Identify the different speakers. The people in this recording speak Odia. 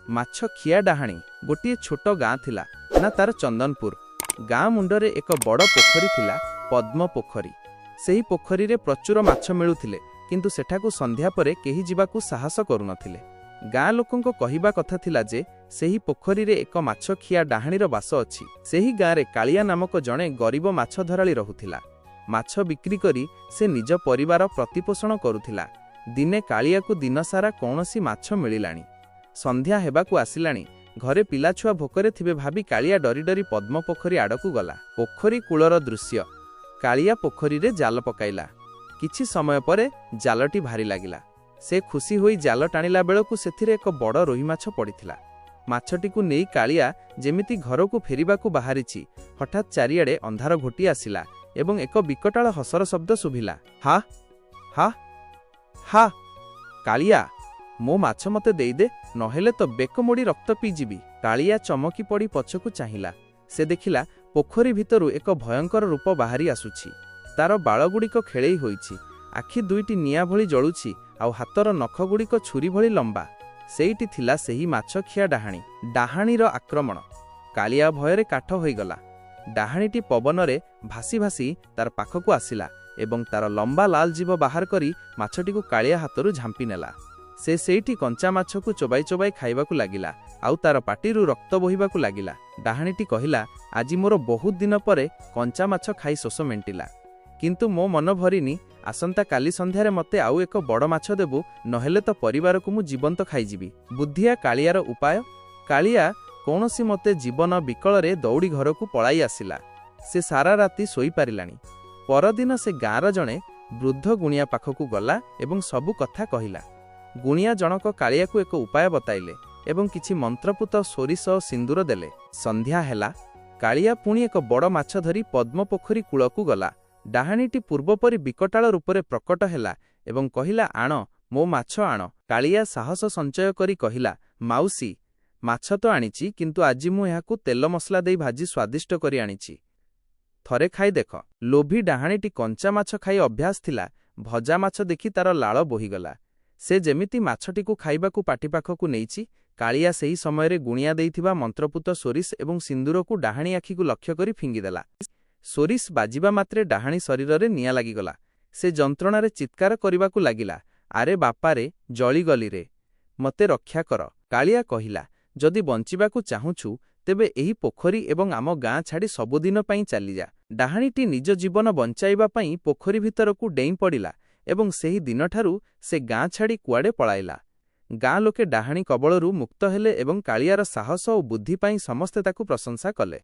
Speaker 1: ମାଛ ଖିଆ ଡାହାଣୀ ଗୋଟିଏ ଛୋଟ ଗାଁ ଥିଲା ନା ତାର ଚନ୍ଦନପୁର। ଗାଁ ମୁଣ୍ଡରେ ଏକ ବଡ଼ ପୋଖରୀ ଥିଲା, ପଦ୍ମ ପୋଖରୀ। ସେହି ପୋଖରୀରେ ପ୍ରଚୁର ମାଛ ମିଳୁଥିଲେ, କିନ୍ତୁ ସେଠାକୁ ସନ୍ଧ୍ୟା ପରେ କେହି ଯିବାକୁ ସାହସ କରୁନଥିଲେ। ଗାଁ ଲୋକଙ୍କ କହିବା କଥା ଥିଲା ଯେ ସେହି ପୋଖରୀରେ ଏକ ମାଛ ଖିଆ ଡାହାଣୀର ବାସ ଅଛି। ସେହି ଗାଁରେ କାଳିଆ ନାମକ ଜଣେ ଗରିବ ମାଛ ଧରାଳି ରହୁଥିଲା। ମାଛ ବିକ୍ରି କରି ସେ ନିଜ ପରିବାର ପ୍ରତିପୋଷଣ କରୁଥିଲା। ଦିନେ କାଳିଆକୁ ଦିନସାରା କୌଣସି ମାଛ ମିଳିଲାଣି। ସନ୍ଧ୍ୟା ହେବାକୁ ଆସିଲାଣି। ଘରେ ପିଲାଛୁଆ ଭୋକରେ ଥିବେ ଭାବି କାଳିଆ ଡରି ଡରି ପଦ୍ମ ପୋଖରୀ ଆଡ଼କୁ ଗଲା। ପୋଖରୀ କୂଳର ଦୃଶ୍ୟ। କାଳିଆ ପୋଖରୀରେ ଜାଲ ପକାଇଲା। କିଛି ସମୟ ପରେ ଜାଲଟି ଭାରି ଲାଗିଲା। ସେ ଖୁସି ହୋଇ ଜାଲ ଟାଣିଲା ବେଳକୁ ସେଥିରେ ଏକ ବଡ଼ ରୋହି ମାଛ ପଡ଼ିଥିଲା। ମାଛଟିକୁ ନେଇ କାଳିଆ ଯେମିତି ଘରକୁ ଫେରିବାକୁ ବାହାରିଛି, ହଠାତ୍ ଚାରିଆଡ଼େ ଅନ୍ଧାର ଘୋଟି ଆସିଲା ଏବଂ ଏକ ବିକଟାଳ ହସର ଶବ୍ଦ ଶୁଭିଲା। ହା ହା ହା, କାଳିଆ, ମୋ ମାଛ ମତେ ଦେଇଦେ, ନହେଲେ ତ ବେକ ମୋଡ଼ି ରକ୍ତ ପିଇଯିବି। କାଳିଆ ଚମକି ପଡ଼ି ପଛକୁ ଚାହିଁଲା। ସେ ଦେଖିଲା ପୋଖରୀ ଭିତରୁ ଏକ ଭୟଙ୍କର ରୂପ ବାହାରି ଆସୁଛି। ତାର ବାଳଗୁଡ଼ିକ ଖେଳେଇ ହୋଇଛି, ଆଖି ଦୁଇଟି ନିଆଁ ଭଳି ଜଳୁଛି, ଆଉ ହାତର ନଖଗୁଡ଼ିକ ଛୁରୀ ଭଳି ଲମ୍ବା। ସେଇଟି ଥିଲା ସେହି ମାଛ ଖିଆ ଡାହାଣୀ। ଡାହାଣୀର ଆକ୍ରମଣ। କାଳିଆ ଭୟରେ କାଠ ହୋଇଗଲା। ଡାହାଣୀଟି ପବନରେ ଭାସି ଭାସି ତାର ପାଖକୁ ଆସିଲା ଏବଂ ତାର ଲମ୍ବା ଲାଲ ଜିଭ ବାହାର କରି ମାଛଟିକୁ କାଳିଆ ହାତରୁ ଝାମ୍ପି ନେଲା। ସେ ସେଇଠି କଞ୍ଚା ମାଛକୁ ଚୋବାଇ ଚୋବାଇ ଖାଇବାକୁ ଲାଗିଲା, ଆଉ ତାର ପାଟିରୁ ରକ୍ତ ବୋହିବାକୁ ଲାଗିଲା। ଡାହାଣୀଟି କହିଲା, ଆଜି ମୋର ବହୁତ ଦିନ ପରେ କଞ୍ଚା ମାଛ ଖାଇ ଶୋଷ ମେଣ୍ଟିଲା, କିନ୍ତୁ ମୋ ମନ ଭରିନି। ଆସନ୍ତା କାଲି ସନ୍ଧ୍ୟାରେ ମତେ ଆଉ ଏକ ବଡ଼ ମାଛ ଦେବୁ, ନହେଲେ ତ ପରିବାରକୁ ମୁଁ ଜୀବନ୍ତ ଖାଇଯିବି। ବୁଦ୍ଧିଆ କାଳିଆର ଉପାୟ। କାଳିଆ କୌଣସି ମତେ ଜୀବନ ବିକଳରେ ଦୌଡ଼ି ଘରକୁ ପଳାଇ ଆସିଲା। ସେ ସାରା ରାତି ଶୋଇପାରିଲାଣି। ପରଦିନ ସେ ଗାଁର ଜଣେ ବୃଦ୍ଧ ଗୁଣିଆ ପାଖକୁ ଗଲା ଏବଂ ସବୁ କଥା କହିଲା। ଗୁଣିଆ ଜଣକ କାଳିଆକୁ ଏକ ଉପାୟ ବତାଇଲେ ଏବଂ କିଛି ମନ୍ତ୍ରପୁତ ସୋରିଷ ଓ ସିନ୍ଦୁର ଦେଲେ। ସନ୍ଧ୍ୟା ହେଲା। କାଳିଆ ପୁଣି ଏକ ବଡ଼ ମାଛ ଧରି ପଦ୍ମ ପୋଖରୀ କୂଳକୁ ଗଲା। ଡାହାଣୀଟି ପୂର୍ବପରି ବିକଟାଳ ରୂପରେ ପ୍ରକଟ ହେଲା ଏବଂ କହିଲା, ଆଣ, ମୋ ମାଛ ଆଣ। କାଳିଆ ସାହସ ସଞ୍ଚୟ କରି କହିଲା, ମାଉସୀ, ମାଛ ତ ଆଣିଛି, କିନ୍ତୁ ଆଜି ମୁଁ ଏହାକୁ ତେଲ ମସଲା ଦେଇ ଭାଜି ସ୍ୱାଦିଷ୍ଟ କରି ଆଣିଛି। ଥରେ ଖାଇ ଦେଖ। ଲୋଭୀ ଡାହାଣୀଟି କଞ୍ଚା ମାଛ ଖାଇ ଅଭ୍ୟାସ ଥିଲା। ଭଜା ମାଛ ଦେଖି ତାର ଲାଳ ବୋହିଗଲା। ସେ ଯେମିତି ମାଛଟିକୁ ଖାଇବାକୁ ପାଟି ପାଖକୁ ନେଇଛି, କାଳିଆ ସେହି ସମୟରେ ଗୁଣିଆ ଦେଇଥିବା ମନ୍ତ୍ରପୁତ ସୋରିଷ ଏବଂ ସିନ୍ଦୁରକୁ ଡାହାଣୀ ଆଖିକୁ ଲକ୍ଷ୍ୟ କରି ଫିଙ୍ଗିଦେଲା। ସୋରିଷ ବାଜିବା ମାତ୍ରେ ଡାହାଣୀ ଶରୀରରେ ନିଆଁ ଲାଗିଗଲା। ସେ ଯନ୍ତ୍ରଣାରେ ଚିତ୍କାର କରିବାକୁ ଲାଗିଲା, ଆରେ ବାପାରେ, ଜଳିଗଲିରେ, ମତେ ରକ୍ଷା କର। କାଳିଆ କହିଲା, ଯଦି ବଞ୍ଚିବାକୁ ଚାହୁଁଛୁ ତେବେ ଏହି ପୋଖରୀ ଏବଂ ଆମ ଗାଁ ଛାଡ଼ି ସବୁଦିନ ପାଇଁ ଚାଲିଯା। ଡାହାଣୀଟି ନିଜ ଜୀବନ ବଞ୍ଚାଇବା ପାଇଁ ପୋଖରୀ ଭିତରକୁ ଡେଇଁ ପଡ଼ିଲା ଏବଂ ସେହି ଦିନଠାରୁ ସେ ଗାଁ ଛାଡ଼ି କୁଆଡ଼େ ପଳାଇଲା। ଗାଁ ଲୋକେ ଡାହାଣୀ କବଳରୁ ମୁକ୍ତ ହେଲେ ଏବଂ କାଳିଆର ସାହସ ଓ ବୁଦ୍ଧି ପାଇଁ ସମସ୍ତେ ତାକୁ ପ୍ରଶଂସା କଲେ।